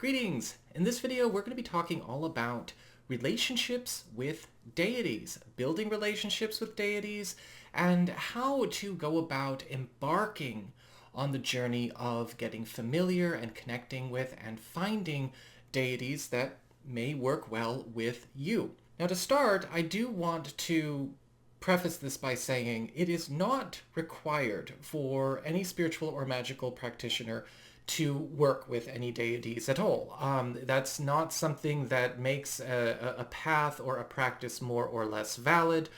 Greetings! In this video, we're going to be talking all about relationships with deities, building relationships with deities, and how to go about embarking on the journey of getting familiar and connecting with and finding deities that may work well with you. Now to start, I do want to preface this by saying it is not required for any spiritual or magical practitioner to work with any deities at all. That's not something that makes a path or a practice more or less valid.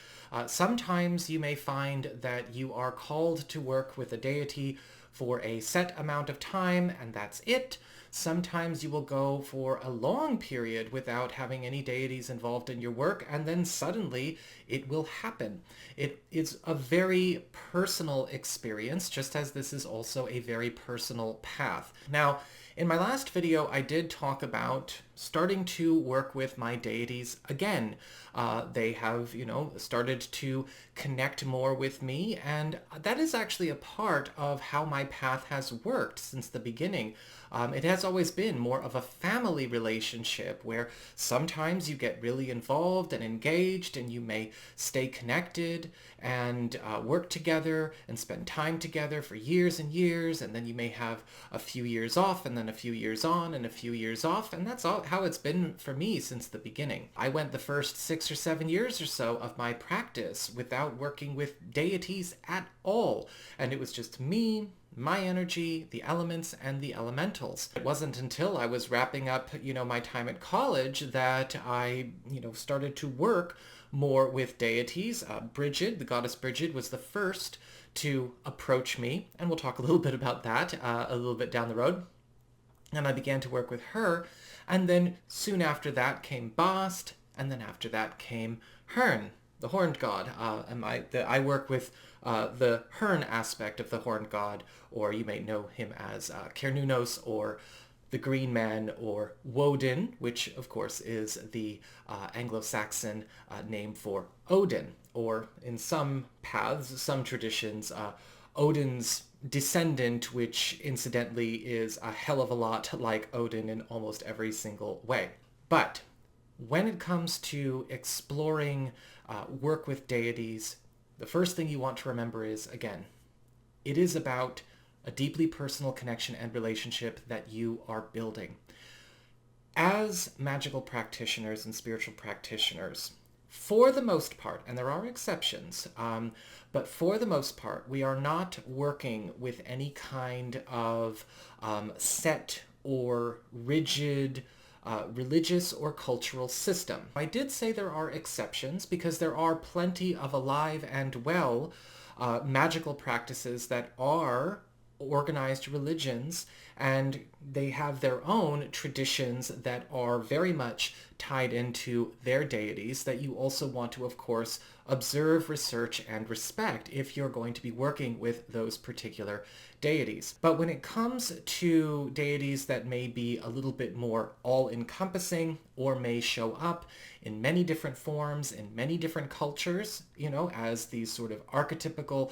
Sometimes you may find that you are called to work with a deity for a set amount of time and that's it. Sometimes you will go for a long period without having any deities involved in your work, and then suddenly it will happen. It is a very personal experience, just as this is also a very personal path. Now, in my last video, I did talk about starting to work with my deities again. They have, started to connect more with me, and that is actually a part of how my path has worked since the beginning. It has always been more of a family relationship where sometimes you get really involved and engaged and you may stay connected and work together and spend time together for years and years, and then you may have a few years off and then a few years on and a few years off, and that's all how it's been for me since the beginning. I went the first 6 or 7 years or so of my practice without working with deities at all, and it was just me, my energy, the elements, and the elementals. It wasn't until I was wrapping up, my time at college that I, started to work more with deities. Bridget, the goddess Bridget, was the first to approach me, and we'll talk a little bit about that a little bit down the road. And I began to work with her, and then soon after that came Bast, and then after that came Hern, the horned god. I work with the Hern aspect of the horned god, or you may know him as Cernunnos, or the Green Man, or Woden, which of course is the Anglo-Saxon name for Odin, or in some paths, some traditions, Odin's descendant, which incidentally is a hell of a lot like Odin in almost every single way. But when it comes to exploring work with deities, the first thing you want to remember is, again, it is about a deeply personal connection and relationship that you are building. As magical practitioners and spiritual practitioners, for the most part, and there are exceptions, but for the most part, we are not working with any kind of set or rigid religious or cultural system. I did say there are exceptions because there are plenty of alive and well magical practices that are organized religions, and they have their own traditions that are very much tied into their deities that you also want to, of course, observe, research, and respect if you're going to be working with those particular deities. But when it comes to deities that may be a little bit more all-encompassing or may show up in many different forms, in many different cultures, as these sort of archetypical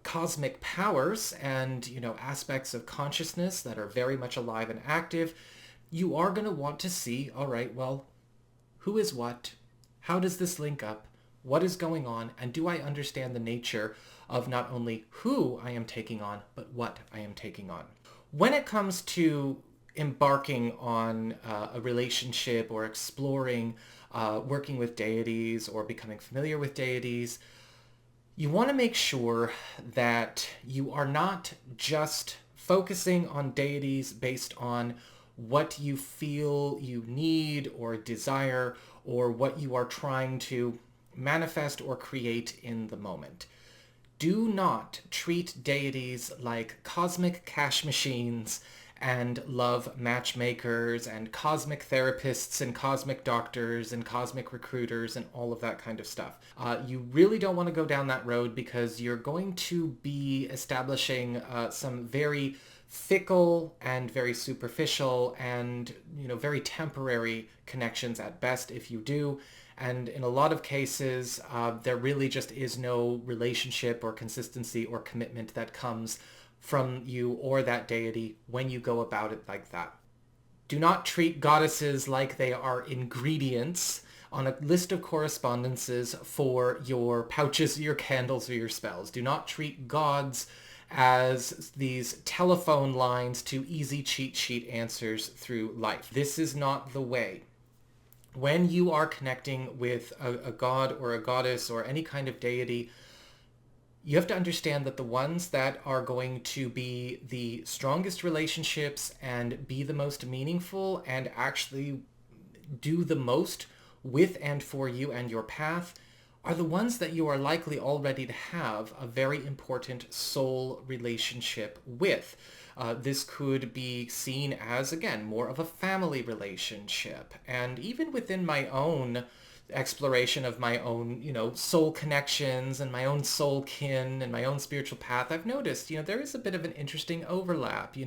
cosmic powers and, aspects of consciousness that are very much alive and active, you are going to want to see, all right, well, who is what? How does this link up? What is going on? And do I understand the nature of not only who I am taking on, but what I am taking on? When it comes to embarking on a relationship or exploring working with deities or becoming familiar with deities, you want to make sure that you are not just focusing on deities based on what you feel you need or desire or what you are trying to manifest or create in the moment. Do not treat deities like cosmic cash machines and love matchmakers and cosmic therapists and cosmic doctors and cosmic recruiters and all of that kind of stuff. You really don't want to go down that road because you're going to be establishing some very fickle and very superficial and, very temporary connections at best if you do. And in a lot of cases, there really just is no relationship or consistency or commitment that comes from you or that deity when you go about it like that. Do not treat goddesses like they are ingredients on a list of correspondences for your pouches, your candles, or your spells. Do not treat gods as these telephone lines to easy cheat sheet answers through life. This is not the way. When you are connecting with a god or a goddess or any kind of deity, you have to understand that the ones that are going to be the strongest relationships and be the most meaningful and actually do the most with and for you and your path are the ones that you are likely already to have a very important soul relationship with. This could be seen as, again, more of a family relationship. And even within my own exploration of my own, soul connections and my own soul kin and my own spiritual path, I've noticed, there is a bit of an interesting overlap,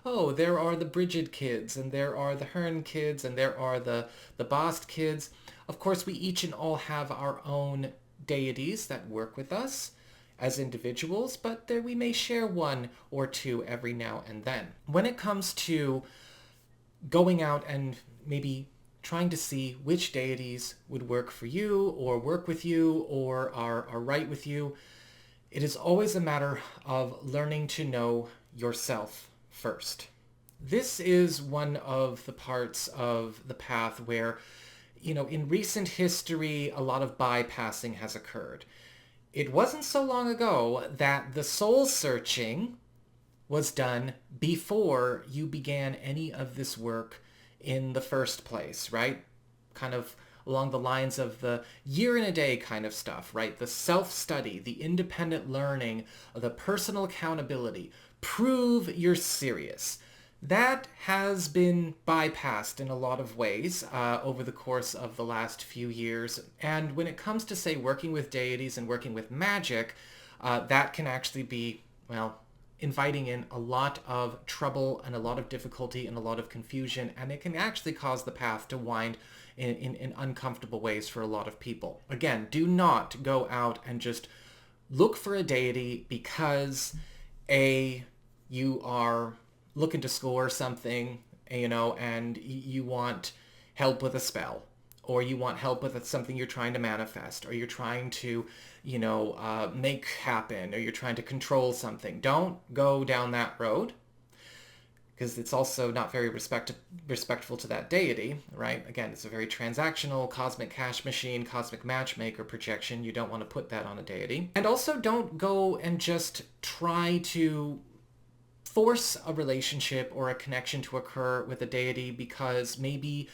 Oh, there are the Bridget kids, and there are the Hearn kids, and there are the Bast kids. Of course, we each and all have our own deities that work with us as individuals, but there we may share one or two every now and then. When it comes to going out and maybe trying to see which deities would work for you or work with you or are right with you, it is always a matter of learning to know yourself first. This is one of the parts of the path where, in recent history, a lot of bypassing has occurred. It wasn't so long ago that the soul searching was done before you began any of this work in the first place, right? Kind of along the lines of the year and a day kind of stuff, right? The self-study, the independent learning, the personal accountability. Prove you're serious. That has been bypassed in a lot of ways over the course of the last few years. And when it comes to, say, working with deities and working with magic, that can actually be, inviting in a lot of trouble and a lot of difficulty and a lot of confusion, and it can actually cause the path to wind in uncomfortable ways for a lot of people. Again, do not go out and just look for a deity because you are looking to score something, and you want help with a spell, or you want help with something you're trying to manifest, or you're trying to, make happen, or you're trying to control something. Don't go down that road, because it's also not very respectful to that deity, right? Again, it's a very transactional, cosmic cash machine, cosmic matchmaker projection. You don't want to put that on a deity. And also don't go and just try to force a relationship or a connection to occur with a deity because maybe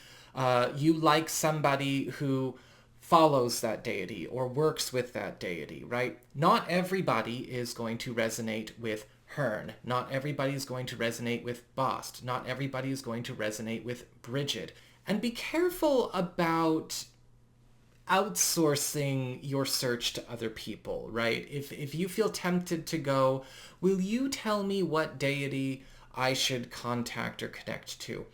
you like somebody who follows that deity or works with that deity, right? Not everybody is going to resonate with Hearn. Not everybody is going to resonate with Bast. Not everybody is going to resonate with Bridget. And be careful about outsourcing your search to other people, right? If you feel tempted to go, will you tell me what deity I should contact or connect to?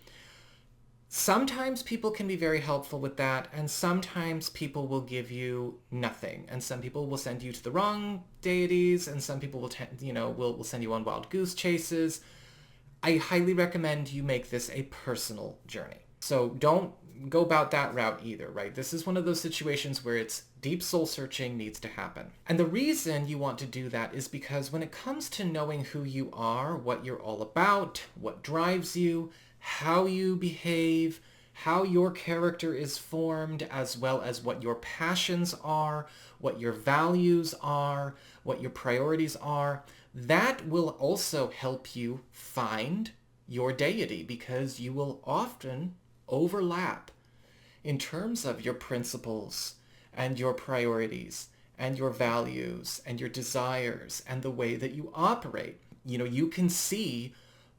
Sometimes people can be very helpful with that, and sometimes people will give you nothing, and some people will send you to the wrong deities, and some people will send you on wild goose chases. I highly recommend you make this a personal journey. So don't go about that route either, right? This is one of those situations where it's deep soul searching needs to happen. And the reason you want to do that is because when it comes to knowing who you are, what you're all about, what drives you, how you behave, how your character is formed, as well as what your passions are, what your values are, what your priorities are, that will also help you find your deity, because you will often overlap in terms of your principles and your priorities and your values and your desires and the way that you operate. You can see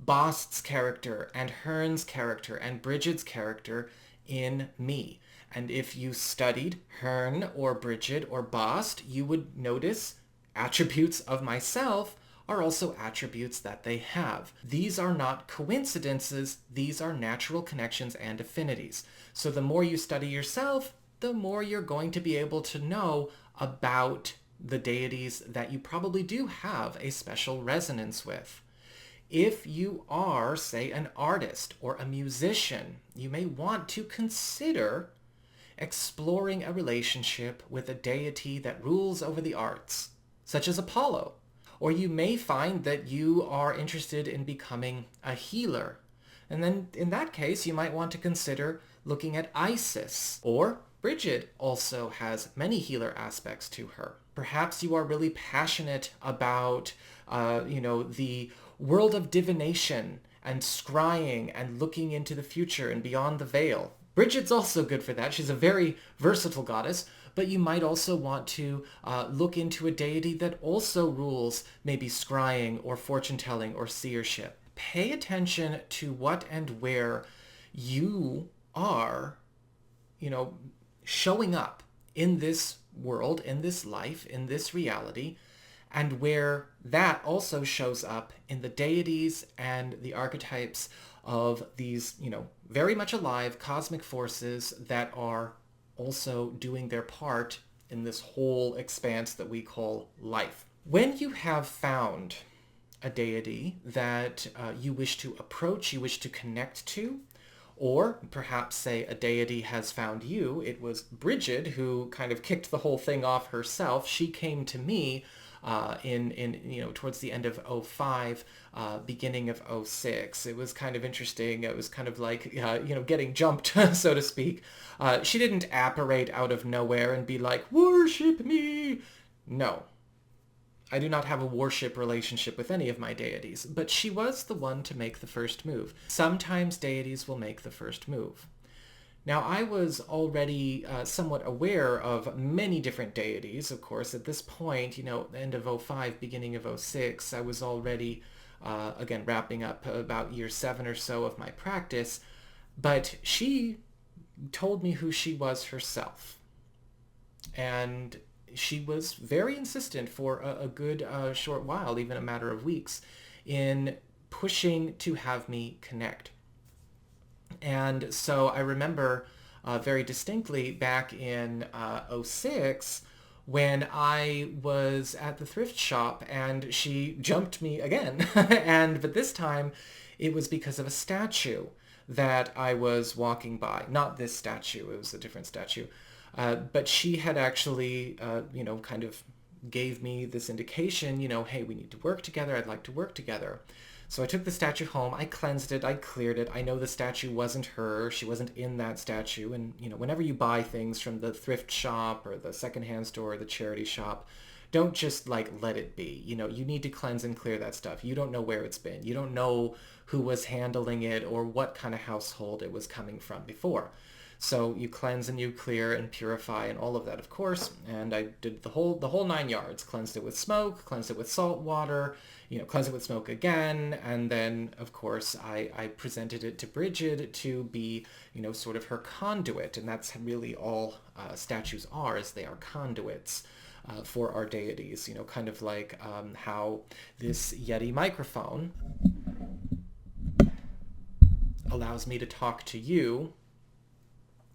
Bast's character and Hearn's character and Bridget's character in me. And if you studied Hearn or Bridget or Bast, you would notice attributes of myself are also attributes that they have. These are not coincidences. These are natural connections and affinities. So the more you study yourself, the more you're going to be able to know about the deities that you probably do have a special resonance with. If you are, say, an artist or a musician, you may want to consider exploring a relationship with a deity that rules over the arts, such as Apollo. Or you may find that you are interested in becoming a healer. And then in that case, you might want to consider looking at Isis. Or Bridget also has many healer aspects to her. Perhaps you are really passionate about, the world of divination and scrying and looking into the future and beyond the veil. Bridget's also good for that. She's a very versatile goddess, but you might also want to look into a deity that also rules maybe scrying or fortune-telling or seership. Pay attention to what and where you are, showing up in this world, in this life, in this reality, and where that also shows up in the deities and the archetypes of these, very much alive cosmic forces that are also doing their part in this whole expanse that we call life. When you have found a deity that you wish to approach, you wish to connect to, or perhaps say a deity has found you. It was Bridget who kind of kicked the whole thing off herself. She came to me towards the end of '05, beginning of '06. It was kind of interesting. It was kind of like, getting jumped, so to speak. She didn't apparate out of nowhere and be like, worship me. No. I do not have a worship relationship with any of my deities, but she was the one to make the first move. Sometimes deities will make the first move. Now, I was already somewhat aware of many different deities, of course. At this point, end of '05, beginning of '06, I was already, again, wrapping up about year 7 or so of my practice. But she told me who she was herself. And she was very insistent for a good short while, even a matter of weeks, in pushing to have me connect. And so I remember very distinctly back in '06 when I was at the thrift shop and she jumped me again. But this time it was because of a statue that I was walking by. Not this statue, it was a different statue. But she had actually, kind of gave me this indication, hey, we need to work together. I'd like to work together. So I took the statue home, I cleansed it, I cleared it. I know the statue wasn't her, she wasn't in that statue. And, whenever you buy things from the thrift shop or the secondhand store or the charity shop, don't just let it be. You need to cleanse and clear that stuff. You don't know where it's been. You don't know who was handling it or what kind of household it was coming from before. So you cleanse and you clear and purify and all of that, of course. And I did the whole 9 yards. Cleansed it with smoke, cleansed it with salt water, cleansed it with smoke again. And then, of course, I presented it to Bridget to be, sort of her conduit. And that's really all statues are, is they are conduits for our deities. Kind of like how this Yeti microphone allows me to talk to you,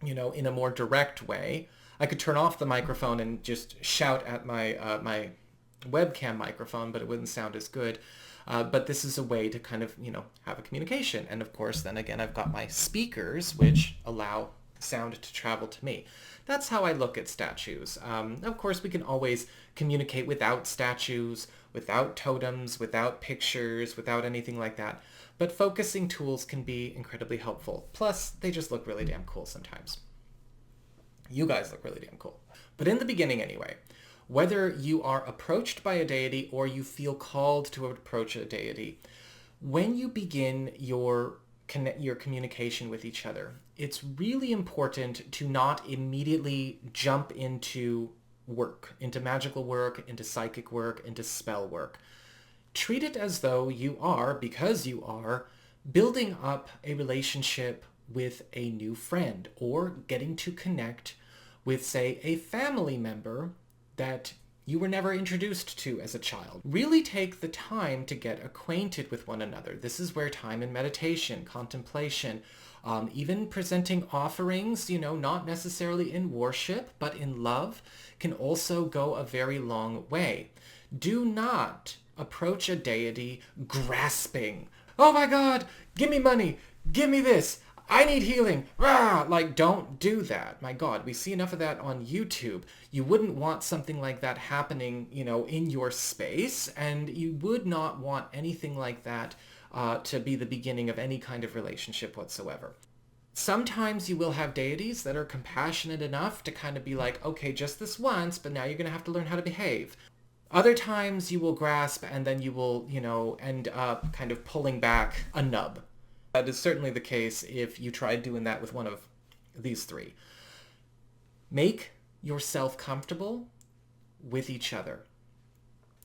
in a more direct way. I could turn off the microphone and just shout at my my webcam microphone, but it wouldn't sound as good. But this is a way to kind of, have a communication. And of course, then again, I've got my speakers, which allow sound to travel to me. That's how I look at statues. Of course, we can always communicate without statues, without totems, without pictures, without anything like that. But focusing tools can be incredibly helpful. Plus, they just look really damn cool sometimes. You guys look really damn cool. But in the beginning anyway, whether you are approached by a deity or you feel called to approach a deity, when you begin your communication with each other, it's really important to not immediately jump into work, into magical work, into psychic work, into spell work. Treat it as though you are, because you are, building up a relationship with a new friend or getting to connect with, say, a family member that you were never introduced to as a child. Really take the time to get acquainted with one another. This is where time in meditation, contemplation, even presenting offerings, not necessarily in worship, but in love, can also go a very long way. Do not approach a deity grasping. Oh my God, give me money, give me this, I need healing. Rah! Like, don't do that. My God, we see enough of that on YouTube. You wouldn't want something like that happening, in your space, and you would not want anything like that to be the beginning of any kind of relationship whatsoever. Sometimes you will have deities that are compassionate enough to kind of be like, okay, just this once, but now you're going to have to learn how to behave. Other times you will grasp and then you will, end up kind of pulling back a nub. That is certainly the case if you tried doing that with one of these three. Make yourself comfortable with each other.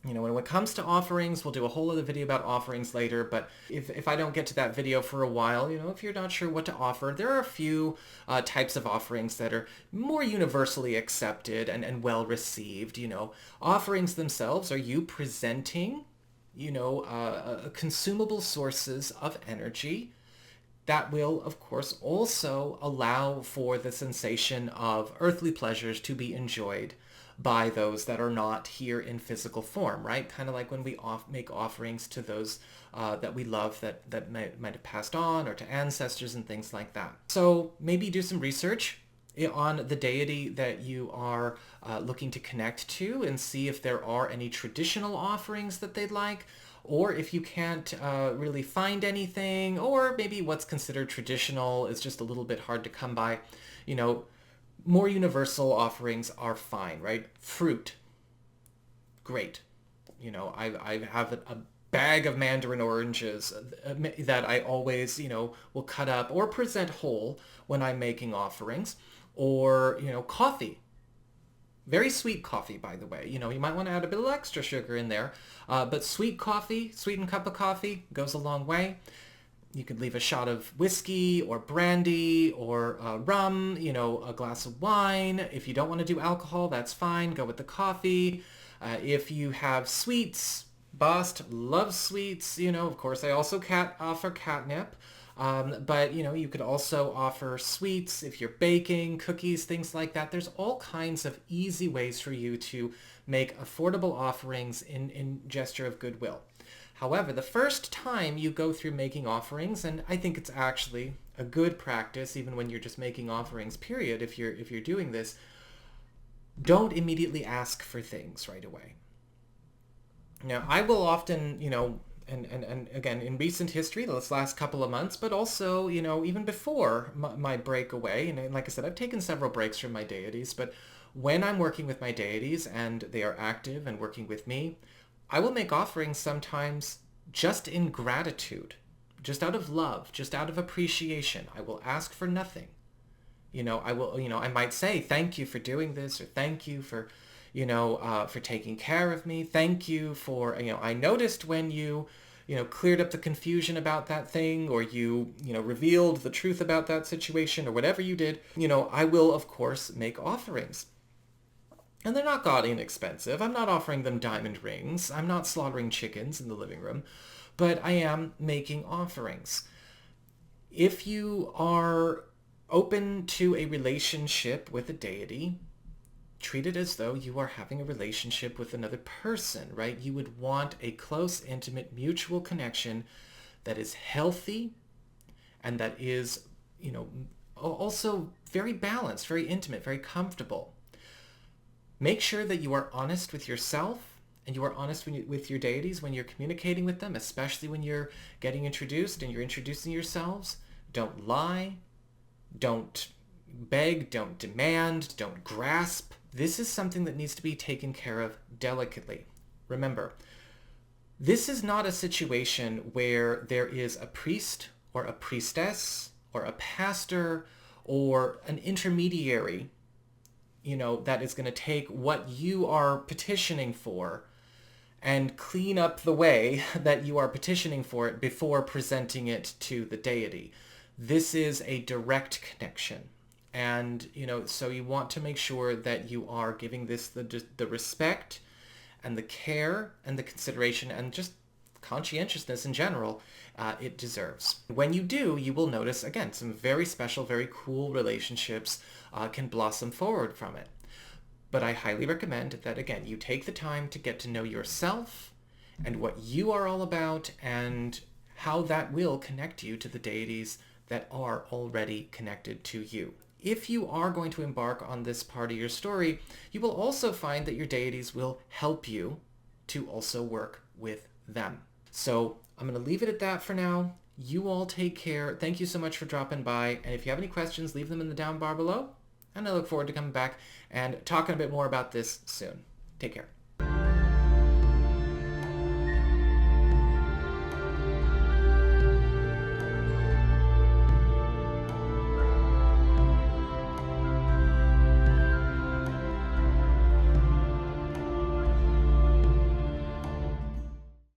When it comes to offerings, we'll do a whole other video about offerings later, but if I don't get to that video for a while, if you're not sure what to offer, there are a few types of offerings that are more universally accepted and well received. Offerings themselves are you presenting, consumable sources of energy that will, of course, also allow for the sensation of earthly pleasures to be enjoyed by those that are not here in physical form, right? Kind of like when we make offerings to those that we love that might have passed on, or to ancestors and things like that. So maybe do some research on the deity that you are looking to connect to and see if there are any traditional offerings that they'd like, or if you can't really find anything, or maybe what's considered traditional is just a little bit hard to come by. More universal offerings are fine, right? Fruit, great. I have a bag of mandarin oranges that I always, will cut up or present whole when I'm making offerings. Or, coffee. Very sweet coffee, by the way. You might want to add a bit of extra sugar in there. But sweet coffee, sweetened cup of coffee goes a long way. You could leave a shot of whiskey or brandy or rum, a glass of wine. If you don't want to do alcohol, that's fine. Go with the coffee. If you have sweets, Bast loves sweets. Of course, I also offer catnip. But, you could also offer sweets if you're baking, cookies, things like that. There's all kinds of easy ways for you to make affordable offerings in gesture of goodwill. However, the first time you go through making offerings, and I think it's actually a good practice, even when you're just making offerings, period, if you're doing this, don't immediately ask for things right away. Now, I will often, and again, in recent history, this last couple of months, but also, even before my break away, and like I said, I've taken several breaks from my deities, but when I'm working with my deities and they are active and working with me, I will make offerings sometimes just in gratitude, just out of love, just out of appreciation. I will ask for nothing. I might say, thank you for doing this, or thank you for, for taking care of me. Thank you for, I noticed when you, cleared up the confusion about that thing, or you, revealed the truth about that situation, or whatever you did. I will, of course, make offerings. And they're not gaudy and expensive. I'm not offering them diamond rings. I'm not slaughtering chickens in the living room. But I am making offerings. If you are open to a relationship with a deity, treat it as though you are having a relationship with another person, right? You would want a close, intimate, mutual connection that is healthy and that is, also very balanced, very intimate, very comfortable. Make sure that you are honest with yourself and you are honest with your deities when you're communicating with them, especially when you're getting introduced and you're introducing yourselves. Don't lie. Don't beg. Don't demand. Don't grasp. This is something that needs to be taken care of delicately. Remember, this is not a situation where there is a priest or a priestess or a pastor or an intermediary that is going to take what you are petitioning for and clean up the way that you are petitioning for it before presenting it to the deity. This is a direct connection. And, so you want to make sure that you are giving this the respect and the care and the consideration and just conscientiousness in general it deserves. When you do, you will notice, again, some very special, very cool relationships can blossom forward from it. But I highly recommend that, again, you take the time to get to know yourself and what you are all about, and how that will connect you to the deities that are already connected to you. If you are going to embark on this part of your story, you will also find that your deities will help you to also work with them. So I'm going to leave it at that for now. You all take care. Thank you so much for dropping by. And if you have any questions, leave them in the down bar below. And I look forward to coming back and talking a bit more about this soon. Take care.